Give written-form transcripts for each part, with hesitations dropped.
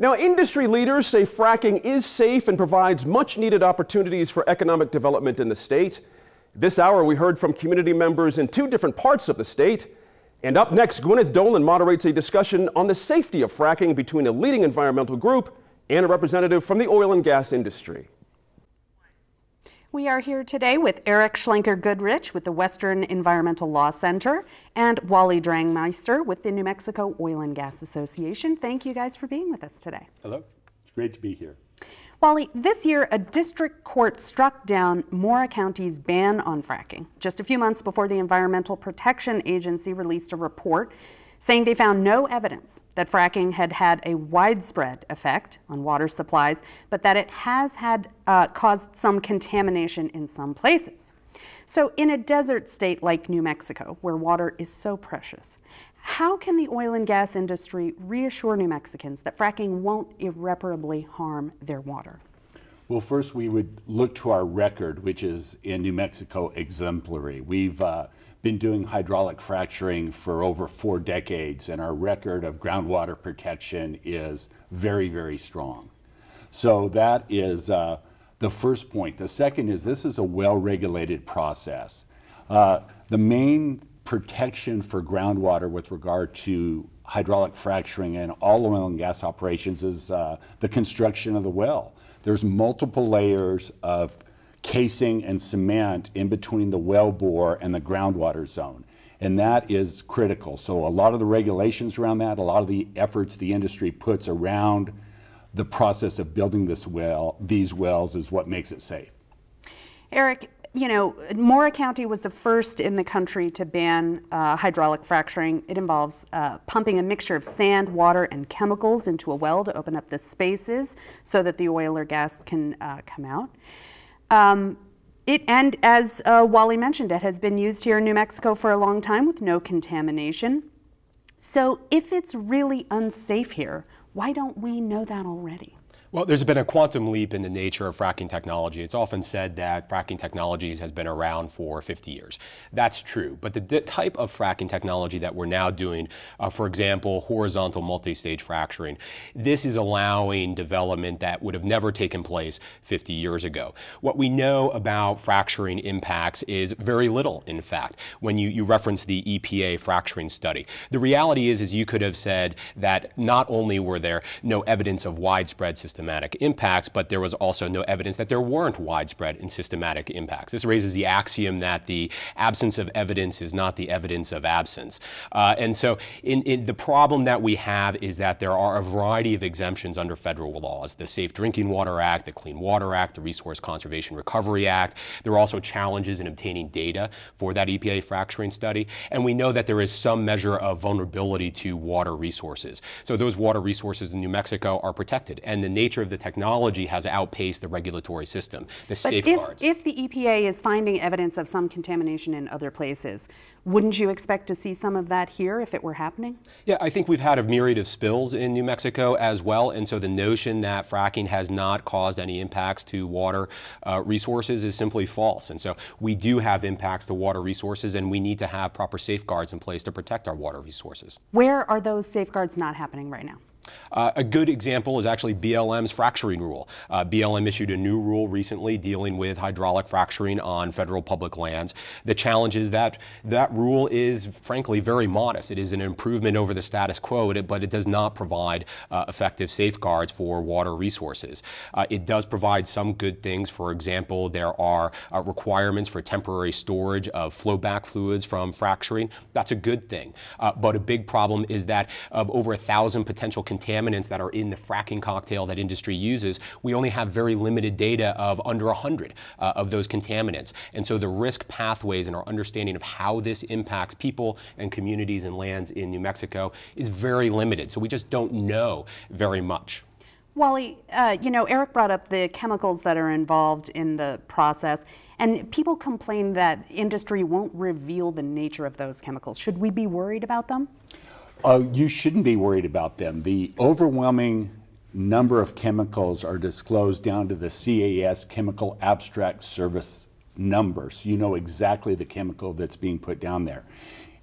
Now, industry leaders say fracking is safe and provides much needed opportunities for economic development in the state. This hour, we heard from community members in 2 different parts of the state. And up next, Gwyneth Dolan moderates a discussion on the safety of fracking between a leading environmental group and a representative from the oil and gas industry. We are here today with Eric Schlenker-Goodrich with the Western Environmental Law Center and Wally Drangmeister with the New Mexico Oil and Gas Association. Thank you guys for being with us today. Hello. It's great to be here. Wally, this year a district court struck down Mora County's ban on fracking just a few months before the Environmental Protection Agency released a report saying they found no evidence that fracking had had a widespread effect on water supplies, but that it has had caused some contamination in some places. So in a desert state like New Mexico, where water is so precious, how can the oil and gas industry reassure New Mexicans that fracking won't irreparably harm their water? Well, first we would look to our record, which is in New Mexico exemplary. We've been doing hydraulic fracturing for over 4 decades, and our record of groundwater protection is very, very strong. So that is the first point. The second is this is a well-regulated process. The main protection for groundwater with regard to hydraulic fracturing and all oil and gas operations is the construction of the well. There's multiple layers of casing and cement in between the well bore and the groundwater zone, and that is critical. So a lot of the regulations around that, a lot of the efforts the industry puts around the process of building these wells is what makes it safe. Eric, you know, Mora County was the first in the country to ban hydraulic fracturing. It involves pumping a mixture of sand, water, and chemicals into a well to open up the spaces so that the oil or gas can come out. And as Wally mentioned, it has been used here in New Mexico for a long time with no contamination. So if it's really unsafe here, why don't we know that already? Well, there's been a quantum leap in the nature of fracking technology. It's often said that fracking technologies has been around for 50 years. That's true, but the type of fracking technology that we're now doing, for example, horizontal multi-stage fracturing, this is allowing development that would have never taken place 50 years ago. What we know about fracturing impacts is very little, in fact. When you reference the EPA fracturing study, the reality is you could have said that not only were there no evidence of widespread systematic impacts, but there was also no evidence that there weren't widespread and systematic impacts. This raises the axiom that the absence of evidence is not the evidence of absence. And so the problem that we have is that there are a variety of exemptions under federal laws, the Safe Drinking Water Act, the Clean Water Act, the Resource Conservation Recovery Act. There are also challenges in obtaining data for that EPA fracturing study. And we know that there is some measure of vulnerability to water resources. So those water resources in New Mexico are protected, and the nature of the technology has outpaced the regulatory system, the safeguards. If the EPA is finding evidence of some contamination in other places, wouldn't you expect to see some of that here if it were happening? Yeah, I think we've had a myriad of spills in New Mexico as well, and so the notion that fracking has not caused any impacts to water resources is simply false. And so we do have impacts to water resources, and we need to have proper safeguards in place to protect our water resources. Where are those safeguards not happening right now? A good example is actually BLM's fracturing rule. BLM issued a new rule recently dealing with hydraulic fracturing on federal public lands. The challenge is that that rule is frankly very modest. It is an improvement over the status quo, but it does not provide effective safeguards for water resources. It does provide some good things. For example, there are requirements for temporary storage of flowback fluids from fracturing. That's a good thing. But a big problem is that of over 1,000 potential contaminants that are in the fracking cocktail that industry uses, we only have very limited data of under 100 of those contaminants. And so the risk pathways and our understanding of how this impacts people and communities and lands in New Mexico is very limited. So we just don't know very much. Wally, you know, Eric brought up the chemicals that are involved in the process, and people complain that industry won't reveal the nature of those chemicals. Should we be worried about them? You shouldn't be worried about them. The overwhelming number of chemicals are disclosed down to the CAS Chemical Abstract Service numbers. You know exactly the chemical that's being put down there.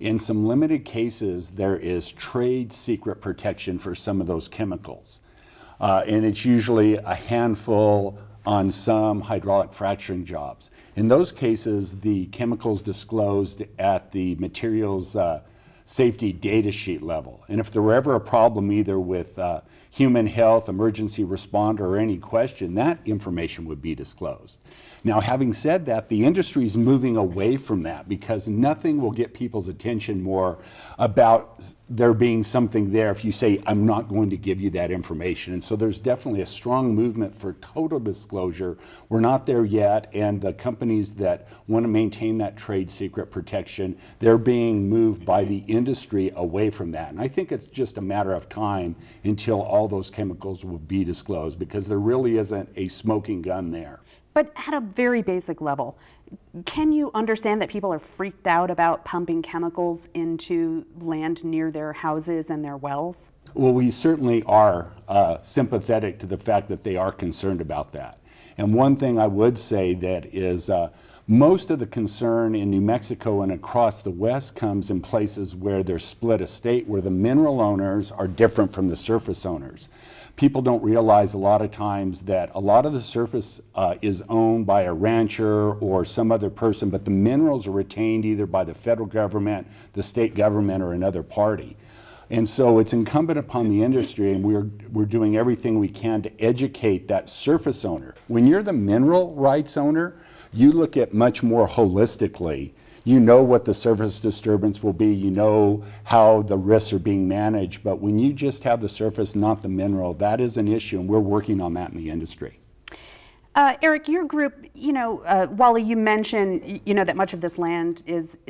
In some limited cases, there is trade secret protection for some of those chemicals. and it's usually a handful on some hydraulic fracturing jobs. In those cases, the chemicals disclosed at the materials safety data sheet level. And if there were ever a problem either with human health, emergency responder, or any question, that information would be disclosed. Now, having said that, the industry is moving away from that because nothing will get people's attention more about there being something there if you say, I'm not going to give you that information. And so there's definitely a strong movement for total disclosure. We're not there yet, and the companies that want to maintain that trade secret protection, they're being moved by the industry away from that. And I think it's just a matter of time until all those chemicals will be disclosed because there really isn't a smoking gun there. But at a very basic level, can you understand that people are freaked out about pumping chemicals into land near their houses and their wells? Well, we certainly are sympathetic to the fact that they are concerned about that. And one thing I would say that is most of the concern in New Mexico and across the West comes in places where there's split estate, where the mineral owners are different from the surface owners. People don't realize a lot of times that a lot of the surface is owned by a rancher or some other person, but the minerals are retained either by the federal government, the state government, or another party. And so it's incumbent upon the industry, and we're doing everything we can to educate that surface owner. When you're the mineral rights owner, you look at much more holistically. You know what the surface disturbance will be, you know how the risks are being managed, but when you just have the surface, not the mineral, that is an issue, and we're working on that in the industry. Eric, your group, Wally, you mentioned, that much of this land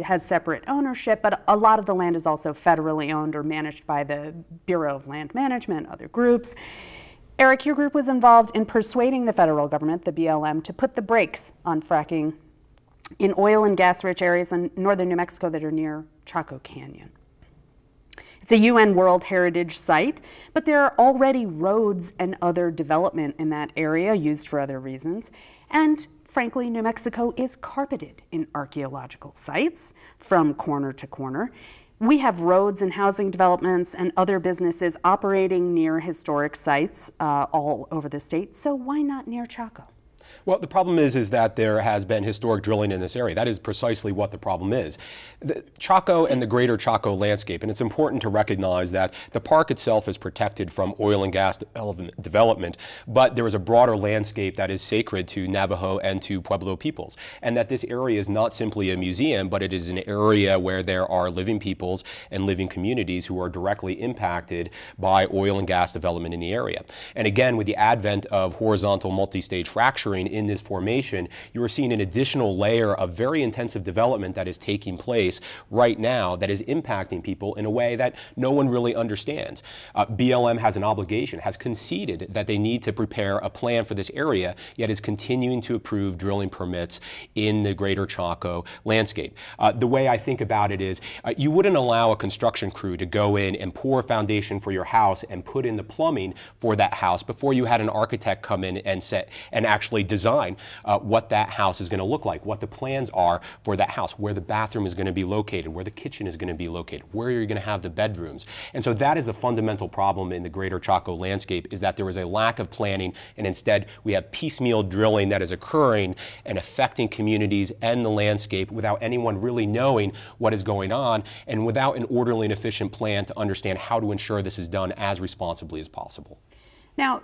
has separate ownership, but a lot of the land is also federally owned or managed by the Bureau of Land Management, other groups. Eric, your group was involved in persuading the federal government, the BLM, to put the brakes on fracking in oil and gas-rich areas in northern New Mexico that are near Chaco Canyon. It's a UN World Heritage Site, but there are already roads and other development in that area used for other reasons. And frankly, New Mexico is carpeted in archaeological sites from corner to corner. We have roads and housing developments and other businesses operating near historic sites all over the state, so why not near Chaco? Well, the problem is that there has been historic drilling in this area. That is precisely what the problem is. The Chaco and the greater Chaco landscape, and it's important to recognize that the park itself is protected from oil and gas development, but there is a broader landscape that is sacred to Navajo and to Pueblo peoples, and that this area is not simply a museum, but it is an area where there are living peoples and living communities who are directly impacted by oil and gas development in the area. And again, with the advent of horizontal multi-stage fracturing in this formation, you are seeing an additional layer of very intensive development that is taking place right now that is impacting people in a way that no one really understands. BLM has an obligation, has conceded that they need to prepare a plan for this area, yet is continuing to approve drilling permits in the greater Chaco landscape. The way I think about it is you wouldn't allow a construction crew to go in and pour a foundation for your house and put in the plumbing for that house before you had an architect come in and actually design what that house is going to look like, what the plans are for that house, where the bathroom is going to be located, where the kitchen is going to be located, where you're going to have the bedrooms. And so that is the fundamental problem in the greater Chaco landscape, is that there is a lack of planning, and instead we have piecemeal drilling that is occurring and affecting communities and the landscape without anyone really knowing what is going on and without an orderly and efficient plan to understand how to ensure this is done as responsibly as possible. Now,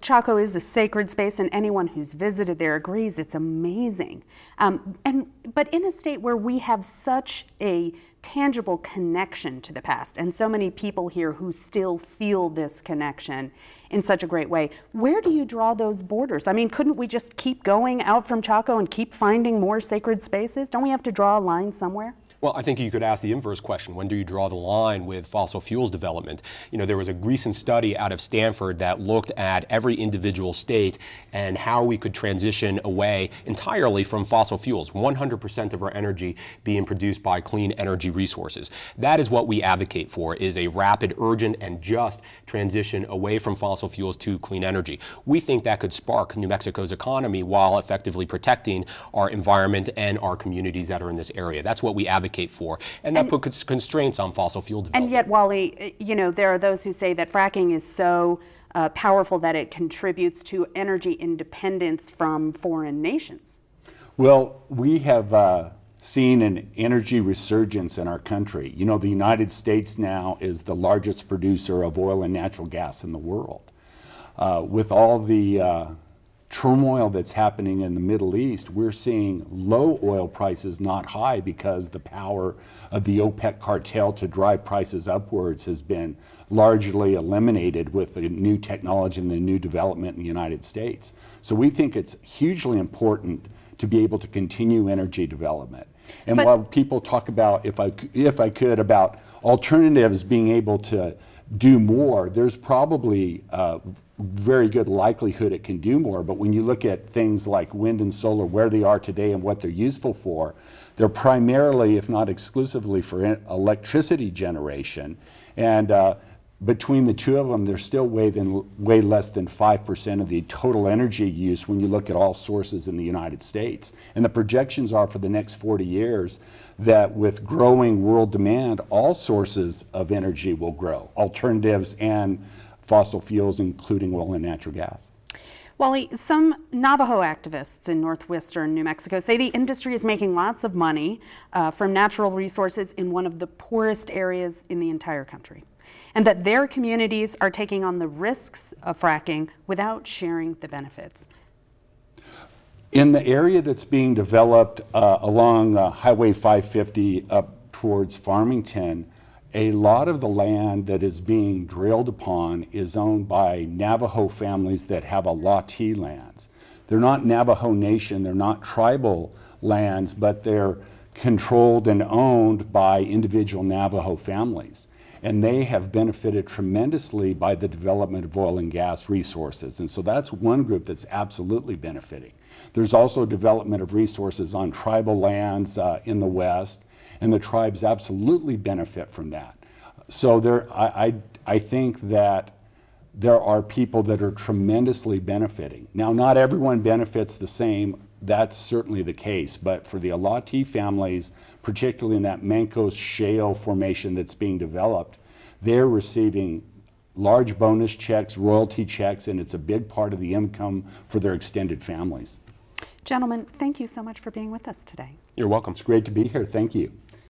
Chaco is a sacred space, and anyone who's visited there agrees it's amazing. But in a state where we have such a tangible connection to the past, and so many people here who still feel this connection in such a great way, where do you draw those borders? I mean, couldn't we just keep going out from Chaco and keep finding more sacred spaces? Don't we have to draw a line somewhere? Well, I think you could ask the inverse question. When do you draw the line with fossil fuels development? There was a recent study out of Stanford that looked at every individual state and how we could transition away entirely from fossil fuels, 100% of our energy being produced by clean energy resources. That is what we advocate for, is a rapid, urgent, and just transition away from fossil fuels to clean energy. We think that could spark New Mexico's economy while effectively protecting our environment and our communities that are in this area. That's what we advocate for, and that puts constraints on fossil fuel development. And yet, Wally, there are those who say that fracking is so powerful that it contributes to energy independence from foreign nations? Well, we have seen an energy resurgence in our country. You know, the United States now is the largest producer of oil and natural gas in the world. With all the turmoil that's happening in the Middle East, we're seeing low oil prices, not high, because the power of the OPEC cartel to drive prices upwards has been largely eliminated with the new technology and the new development in the United States. So we think it's hugely important to be able to continue energy development. And while people talk about, if I could, about alternatives being able to do more, there's probably very good likelihood it can do more. But when you look at things like wind and solar, where they are today and what they're useful for, they're primarily, if not exclusively, for electricity generation. And between the two of them, they're still way less than 5% of the total energy use when you look at all sources in the United States. And the projections are for the next 40 years that with growing world demand, all sources of energy will grow, alternatives and fossil fuels, including oil and natural gas. Wally, some Navajo activists in northwestern New Mexico say the industry is making lots of money from natural resources in one of the poorest areas in the entire country, and that their communities are taking on the risks of fracking without sharing the benefits. In the area that's being developed along Highway 550 up towards Farmington, a lot of the land that is being drilled upon is owned by Navajo families that have Alati lands. They're not Navajo Nation, they're not tribal lands, but they're controlled and owned by individual Navajo families. And they have benefited tremendously by the development of oil and gas resources. And so that's one group that's absolutely benefiting. There's also development of resources on tribal lands in the West, and the tribes absolutely benefit from that. So I think that there are people that are tremendously benefiting. Now, not everyone benefits the same. That's certainly the case, but for the Alati families, particularly in that Mancos Shale formation that's being developed, they're receiving large bonus checks, royalty checks, and it's a big part of the income for their extended families. Gentlemen, thank you so much for being with us today. You're welcome. It's great to be here. Thank you.